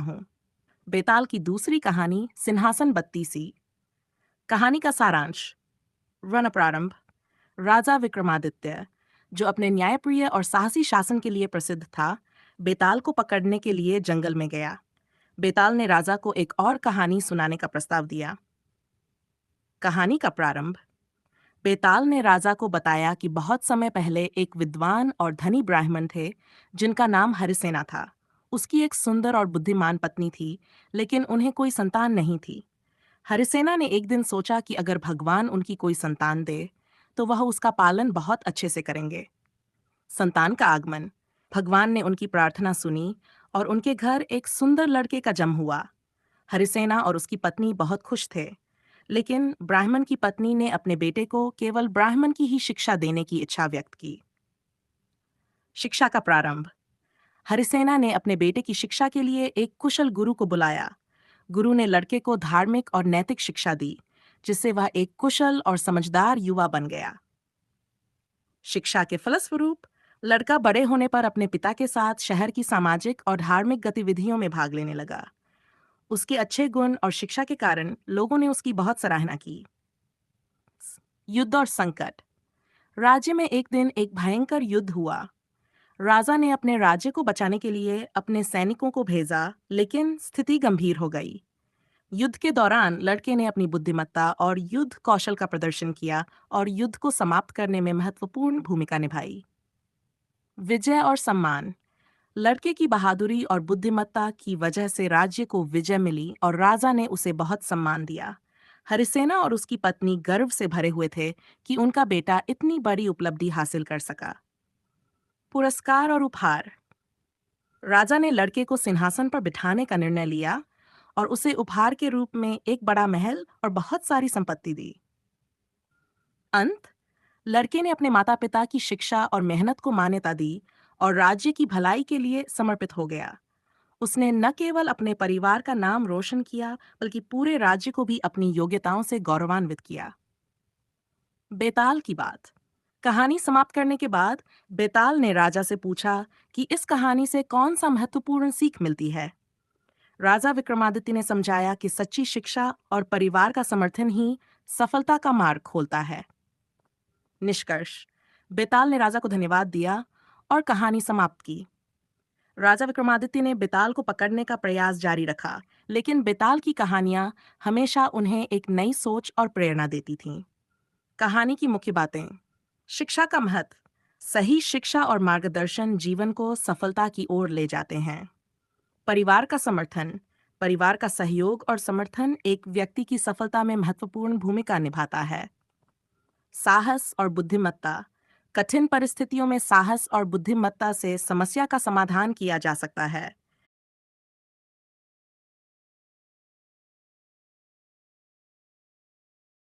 हूँ। बेताल की दूसरी कहानी सिंहासन बत्ती सी। कहानी का सारांश। वन प्रारंभ। राजा विक्रमादित्य, जो अपने न्यायप्रिय और साहसी शासन के लिए प्रसिद्ध था, बेताल को पकड़ने के लिए जंगल में गया। बेताल ने राजा को एक और कहानी सुनाने का प्रस्ताव दिया। कहानी का प्रारंभ। बेताल ने राजा को बताया कि बहुत समय पहले एक विद्वान और धनी ब्राह्मण थे जिनका नाम हरिसेना था। उसकी एक सुंदर और बुद्धिमान पत्नी थी, लेकिन उन्हें कोई संतान नहीं थी। हरिसेना ने एक दिन सोचा कि अगर भगवान उनकी कोई संतान दे तो वह उसका पालन बहुत अच्छे से करेंगे। संतान का आगमन। भगवान ने उनकी प्रार्थना सुनी और उनके घर एक सुंदर लड़के का जन्म हुआ। हरिसेना और उसकी पत्नी बहुत खुश थे, लेकिन ब्राह्मण की पत्नी ने अपने बेटे को केवल ब्राह्मण की ही शिक्षा देने की इच्छा व्यक्त की। शिक्षा का प्रारंभ। हरिसेना ने अपने बेटे की शिक्षा के लिए एक कुशल गुरु को बुलाया। गुरु ने लड़के को धार्मिक और नैतिक शिक्षा दी, जिससे वह एक कुशल और समझदार युवा बन गया। शिक्षा के फलस्वरूप लड़का बड़े होने पर अपने पिता के साथ शहर की सामाजिक और धार्मिक गतिविधियों में भाग लेने लगा। उसके अच्छे गुण और शिक्षा के कारण लोगों ने उसकी बहुत सराहना की। युद्ध और संकट। राज्य में एक दिन एक भयंकर युद्ध हुआ। राजा ने अपने राज्य को बचाने के लिए अपने सैनिकों को भेजा, लेकिन स्थिति गंभीर हो गई। युद्ध के दौरान लड़के ने अपनी बुद्धिमत्ता और युद्ध कौशल का प्रदर्शन किया और युद्ध को समाप्त करने में महत्वपूर्ण भूमिका निभाई। विजय और सम्मान। लड़के की बहादुरी और बुद्धिमत्ता की वजह से राज्य को विजय मिली और राजा ने उसे बहुत सम्मान दिया। हरिसेना और उसकी पत्नी गर्व से भरे हुए थे कि उनका बेटा इतनी बड़ी उपलब्धि हासिल कर सका। पुरस्कार और उपहार। राजा ने लड़के को सिंहासन पर बिठाने का निर्णय लिया और उसे उपहार के रूप में एक बड़ा महल और बहुत सारी संपत्ति दी। अंत। लड़के ने अपने माता पिता की शिक्षा और मेहनत को मान्यता दी और राज्य की भलाई के लिए समर्पित हो गया। उसने न केवल अपने परिवार का नाम रोशन किया, बल्कि पूरे राज्य को भी अपनी योग्यताओं से गौरवान्वित किया। बेताल की बात। कहानी समाप्त करने के बाद बेताल ने राजा से पूछा कि इस कहानी से कौन सा महत्वपूर्ण सीख मिलती है। राजा विक्रमादित्य ने समझाया कि सच्ची शिक्षा और परिवार का समर्थन ही सफलता का मार्ग खोलता है। निष्कर्ष। बेताल ने राजा को धन्यवाद दिया और कहानी समाप्त की। राजा विक्रमादित्य ने बेताल को पकड़ने का प्रयास जारी रखा, लेकिन बेताल की कहानियां हमेशा उन्हें एक नई सोच और प्रेरणा देती थीं। कहानी की मुख्य बातें। शिक्षा का महत्व। सही शिक्षा और मार्गदर्शन जीवन को सफलता की ओर ले जाते हैं। परिवार का समर्थन। परिवार का सहयोग और समर्थन एक व्यक्ति की सफलता में महत्वपूर्ण भूमिका निभाता है। साहस और बुद्धिमत्ता। कठिन परिस्थितियों में साहस और बुद्धिमत्ता से समस्या का समाधान किया जा सकता है।